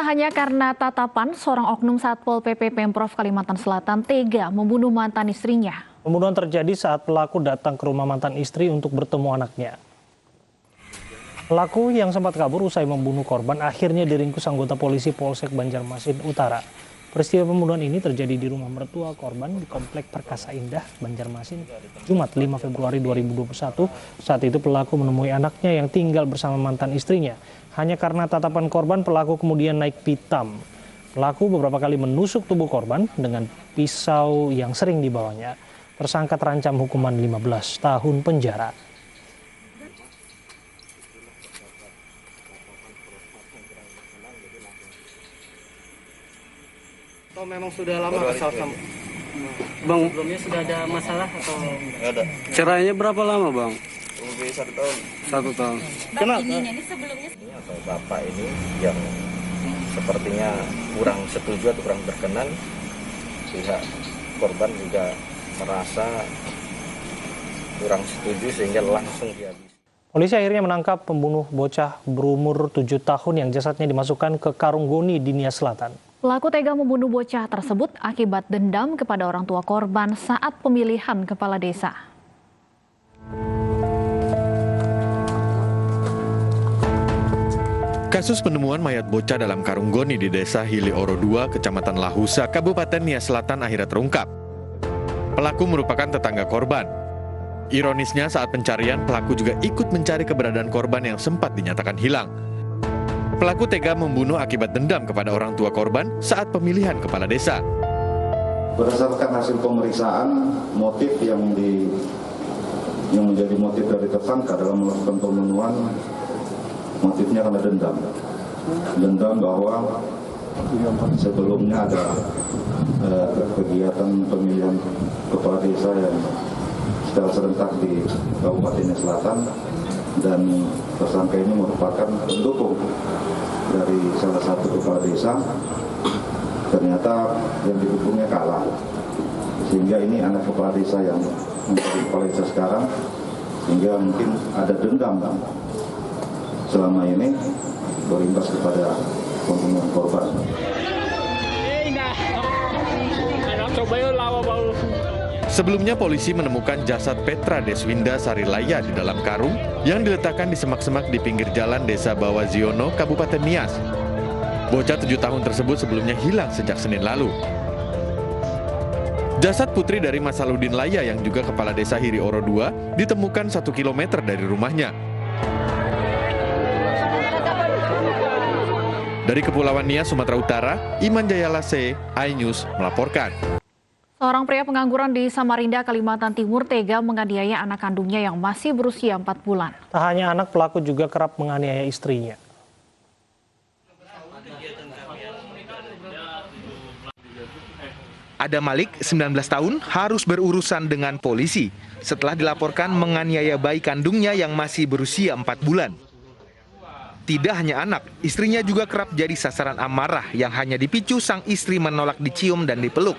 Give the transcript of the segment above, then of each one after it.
Pemirsa, hanya karena tatapan, seorang oknum Satpol PP Pemprov Kalimantan Selatan tega membunuh mantan istrinya. Pembunuhan terjadi saat pelaku datang ke rumah mantan istri untuk bertemu anaknya. Pelaku yang sempat kabur usai membunuh korban akhirnya diringkus anggota polisi Polsek Banjarmasin Utara. Peristiwa pembunuhan ini terjadi di rumah mertua korban di Komplek Perkasa Indah, Banjarmasin, Jumat 5 Februari 2021. Saat itu pelaku menemui anaknya yang tinggal bersama mantan istrinya. Hanya karena tatapan korban, pelaku kemudian naik pitam. Pelaku beberapa kali menusuk tubuh korban dengan pisau yang sering dibawanya. Tersangka terancam hukuman 15 tahun penjara. Oh, memang sudah lama kesal sama Bang? Sebelumnya sudah ada masalah atau? Nggak ada. Cerainya berapa lama, Bang? Lebih 1 tahun. 1 tahun. Kenapa? Ini sebelumnya Atau bapak ini yang sepertinya kurang setuju atau kurang berkenan, pihak korban juga merasa kurang setuju sehingga langsung dihabisi. Polisi akhirnya menangkap pembunuh bocah berumur 7 tahun yang jasadnya dimasukkan ke karung goni di Nia Selatan. Pelaku tega membunuh bocah tersebut akibat dendam kepada orang tua korban saat pemilihan kepala desa. Kasus penemuan mayat bocah dalam karung goni di Desa Hili Oro 2, Kecamatan Lahusa, Kabupaten Nia Selatan akhirnya terungkap. Pelaku merupakan tetangga korban. Ironisnya saat pencarian, pelaku juga ikut mencari keberadaan korban yang sempat dinyatakan hilang. Pelaku tega membunuh akibat dendam kepada orang tua korban saat pemilihan kepala desa. Berdasarkan hasil pemeriksaan, motif yang menjadi motif dari tersangka dalam melakukan pembunuhan, motifnya karena dendam. Dendam bahwa sebelumnya ada kegiatan pemilihan kepala desa yang secara serentak di Kabupaten Selatan, dan tersangka ini merupakan pendukung dari salah satu kepala desa. Ternyata yang didukungnya kalah, sehingga ini anak kepala desa yang menjadi kepala desa sekarang, sehingga mungkin ada dendam selama ini berimbas kepada pembunuhan korban. Sebelumnya polisi menemukan jasad Petra Deswinda Sarilaya di dalam karung yang diletakkan di semak-semak di pinggir jalan Desa Bawaziono, Kabupaten Nias. Bocah 7 tahun tersebut sebelumnya hilang sejak Senin lalu. Jasad putri dari Masaludin Laya yang juga kepala desa Hiri Oro 2 ditemukan 1 kilometer dari rumahnya. Dari Kepulauan Nias, Sumatera Utara, Iman Jayalase, iNews melaporkan. Seorang pria pengangguran di Samarinda, Kalimantan Timur tega menganiaya anak kandungnya yang masih berusia 4 bulan. Tak hanya anak, pelaku juga kerap menganiaya istrinya. Ada Malik, 19 tahun, harus berurusan dengan polisi setelah dilaporkan menganiaya bayi kandungnya yang masih berusia 4 bulan. Tidak hanya anak, istrinya juga kerap jadi sasaran amarah yang hanya dipicu sang istri menolak dicium dan dipeluk.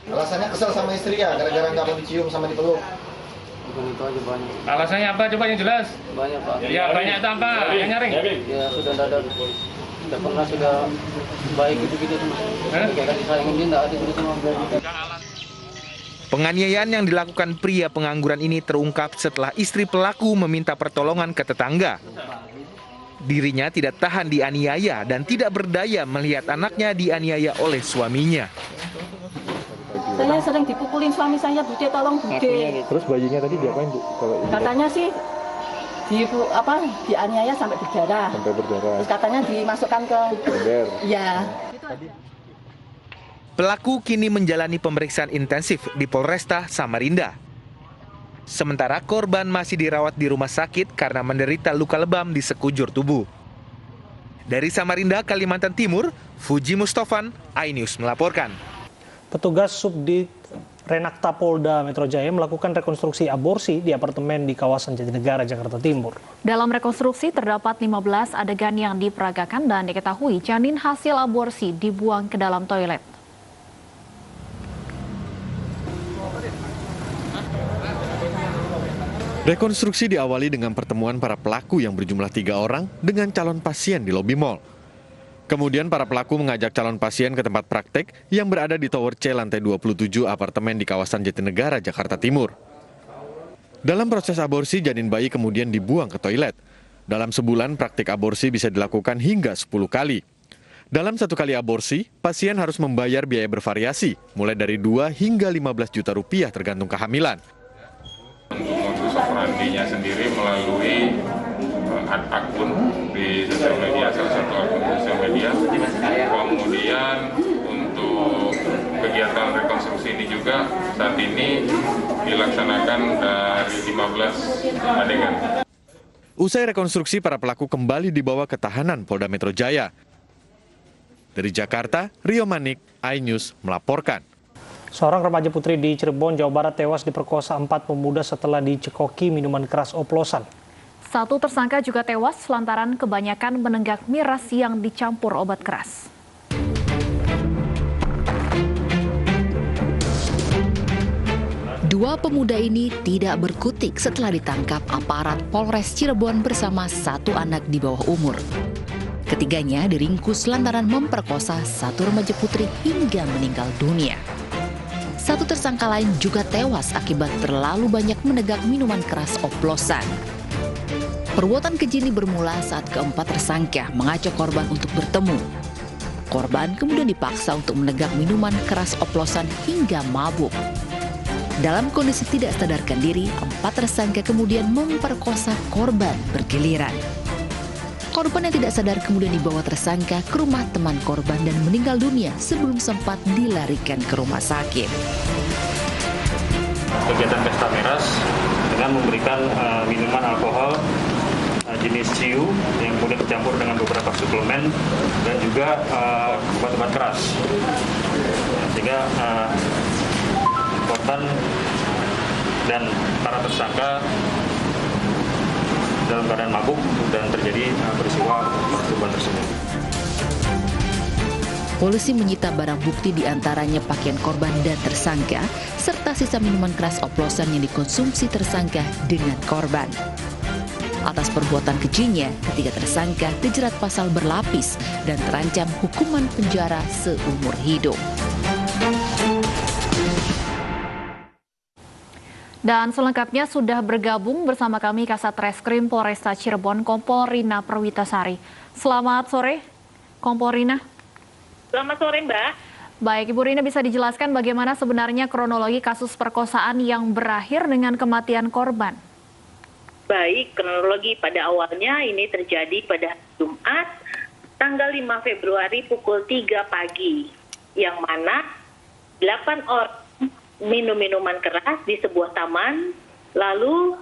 Alasannya kesel sama istri ya, gara-gara nggak mau dicium sama dipeluk. Bukan itu aja, banyak. Alasannya apa? Coba yang jelas. Banyak, Pak. Ya, banyak itu apa? Yang nyaring? Ya, sudah ada. Tidak pernah sudah baik gitu-gitu cuma. Kayak kasih sayangin dia, nggak ada gitu sama gitu. Penganiayaan yang dilakukan pria pengangguran ini terungkap setelah istri pelaku meminta pertolongan ke tetangga. Dirinya tidak tahan dianiaya dan tidak berdaya melihat anaknya dianiaya oleh suaminya. saya sering dipukulin suami saya, Bude tolong Bude. Terus bayinya tadi diapain, Bu? Katanya sih dianiaya sampai berdarah. Sampai berdarah. Terus katanya dimasukkan ke ember. Iya. Pelaku kini menjalani pemeriksaan intensif di Polresta Samarinda. Sementara korban masih dirawat di rumah sakit karena menderita luka lebam di sekujur tubuh. Dari Samarinda, Kalimantan Timur, Fuji Mustofan, iNews melaporkan. Petugas Subdit Renakta Polda Metro Jaya melakukan rekonstruksi aborsi di apartemen di kawasan Jatinegara, Jakarta Timur. Dalam rekonstruksi terdapat 15 adegan yang diperagakan dan diketahui janin hasil aborsi dibuang ke dalam toilet. Rekonstruksi diawali dengan pertemuan para pelaku yang berjumlah 3 orang dengan calon pasien di lobi mal. Kemudian para pelaku mengajak calon pasien ke tempat praktek yang berada di Tower C lantai 27 apartemen di kawasan Jatinegara, Jakarta Timur. Dalam proses aborsi, janin bayi kemudian dibuang ke toilet. Dalam sebulan, praktik aborsi bisa dilakukan hingga 10 kali. Dalam satu kali aborsi, pasien harus membayar biaya bervariasi, mulai dari 2 hingga 15 juta rupiah tergantung kehamilan. Modus operandinya sendiri melalui akun di sosial media, salah satu akun sosial media. Kemudian untuk kegiatan rekonstruksi ini juga saat ini dilaksanakan dari 15 adegan. Usai rekonstruksi, para pelaku kembali dibawa ke tahanan Polda Metro Jaya. Dari Jakarta, Rio Manik, iNews melaporkan. Seorang remaja putri di Cirebon, Jawa Barat tewas diperkosa 4 pemuda setelah dicekoki minuman keras oplosan. Satu tersangka juga tewas lantaran kebanyakan menenggak miras yang dicampur obat keras. Dua pemuda ini tidak berkutik setelah ditangkap aparat Polres Cirebon bersama satu anak di bawah umur. Ketiganya diringkus lantaran memperkosa satu remaja putri hingga meninggal dunia. Satu tersangka lain juga tewas akibat terlalu banyak menegak minuman keras oplosan. Perbuatan keji ini bermula saat keempat tersangka mengajak korban untuk bertemu. Korban kemudian dipaksa untuk menegak minuman keras oplosan hingga mabuk. Dalam kondisi tidak sadarkan diri, 4 tersangka kemudian memperkosa korban bergiliran. Korban yang tidak sadar kemudian dibawa tersangka ke rumah teman korban dan meninggal dunia sebelum sempat dilarikan ke rumah sakit. Kegiatan pesta miras dengan memberikan minuman alkohol jenis ciu yang kemudian dicampur dengan beberapa suplemen dan juga obat-obat keras, sehingga korban dan para tersangka dalam keadaan mabuk dan terjadi peristiwa percobaan tersebut. Polisi menyita barang bukti diantaranya pakaian korban dan tersangka, serta sisa minuman keras oplosan yang dikonsumsi tersangka dengan korban. Atas perbuatan kejinya, ketiga tersangka dijerat pasal berlapis dan terancam hukuman penjara seumur hidup. Dan selengkapnya sudah bergabung bersama kami Kasat Reskrim Polresta Cirebon, Kompol Rina Perwitasari. Selamat sore, Kompol Rina. Selamat sore, Mbak. Baik, Ibu Rina, bisa dijelaskan bagaimana sebenarnya kronologi kasus perkosaan yang berakhir dengan kematian korban? Baik, kronologi pada awalnya ini terjadi pada Jumat, tanggal 5 Februari pukul 3 pagi, yang mana 8 orang minum minuman keras di sebuah taman, lalu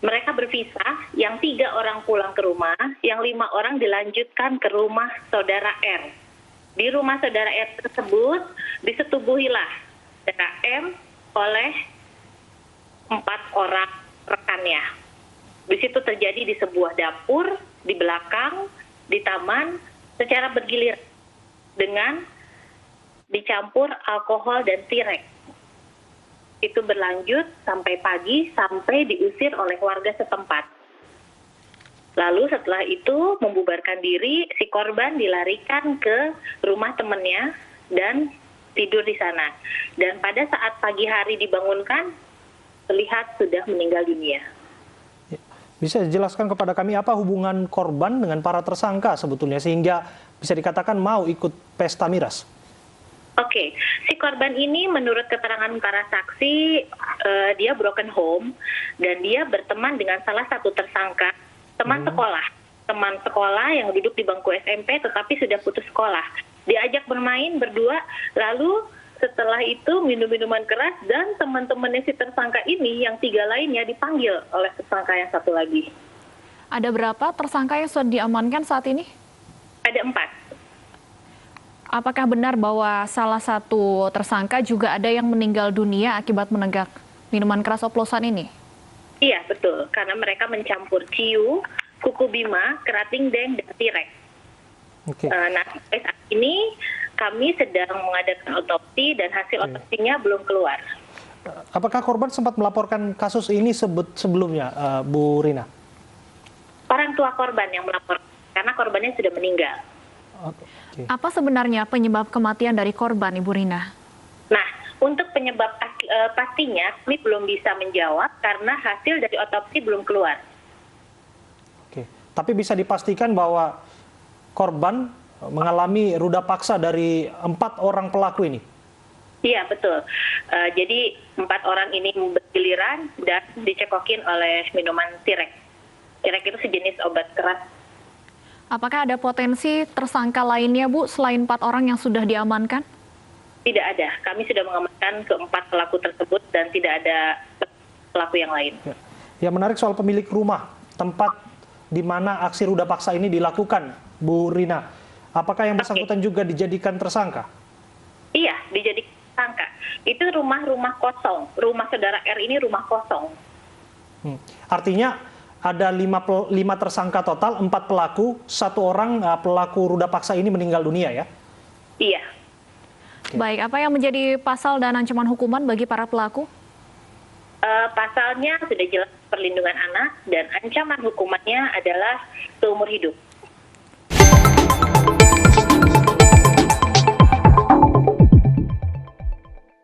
mereka berpisah, yang 3 orang pulang ke rumah, yang 5 orang dilanjutkan ke rumah saudara R. Di rumah saudara R tersebut disetubuhilah saudara M oleh 4 orang rekannya. Di situ terjadi di sebuah dapur, di belakang, di taman, secara bergilir dengan dicampur alkohol dan tirek. Itu berlanjut sampai pagi, sampai diusir oleh warga setempat. Lalu setelah itu membubarkan diri, si korban dilarikan ke rumah temannya dan tidur di sana. Dan pada saat pagi hari dibangunkan, terlihat sudah meninggal dunia. Bisa dijelaskan kepada kami apa hubungan korban dengan para tersangka sebetulnya sehingga bisa dikatakan mau ikut pesta miras? Oke, si korban ini menurut keterangan para saksi, dia broken home dan dia berteman dengan salah satu tersangka, teman sekolah yang duduk di bangku SMP tetapi sudah putus sekolah. Diajak bermain berdua, lalu setelah itu minum minuman keras dan teman-temannya si tersangka ini yang 3 lainnya dipanggil oleh tersangka yang satu lagi. Ada berapa tersangka yang sudah diamankan saat ini? Ada 4. Apakah benar bahwa salah satu tersangka juga ada yang meninggal dunia akibat menenggak minuman keras oplosan ini? Iya, betul. Karena mereka mencampur ciu, kuku bima, kerating deng, dan tirek. Nah, sampai saat ini kami sedang mengadakan otopsi dan hasil otopsinya belum keluar. Apakah korban sempat melaporkan kasus ini sebelumnya, Bu Rina? Orang tua korban yang melapor, karena korbannya sudah meninggal. Apa sebenarnya penyebab kematian dari korban, Ibu Rina? Nah, untuk penyebab pastinya kami belum bisa menjawab karena hasil dari otopsi belum keluar. Oke, tapi bisa dipastikan bahwa korban mengalami ruda paksa dari 4 orang pelaku ini? Iya, betul. Jadi 4 orang ini bergiliran dan dicekokin oleh minuman tirek. Tirek itu sejenis obat keras. Apakah ada potensi tersangka lainnya, Bu, selain 4 orang yang sudah diamankan? Tidak ada. Kami sudah mengamankan ke-4 pelaku tersebut dan tidak ada pelaku yang lain. Ya, menarik soal pemilik rumah, tempat di mana aksi ruda paksa ini dilakukan, Bu Rina. Apakah yang bersangkutan juga dijadikan tersangka? Iya, dijadikan tersangka. Itu rumah kosong. Rumah saudara R ini rumah kosong. Artinya ada 5 tersangka total, 4 pelaku, 1 orang pelaku ruda paksa ini meninggal dunia ya? Iya. Baik, apa yang menjadi pasal dan ancaman hukuman bagi para pelaku? Pasalnya sudah jelas perlindungan anak dan ancaman hukumannya adalah seumur hidup.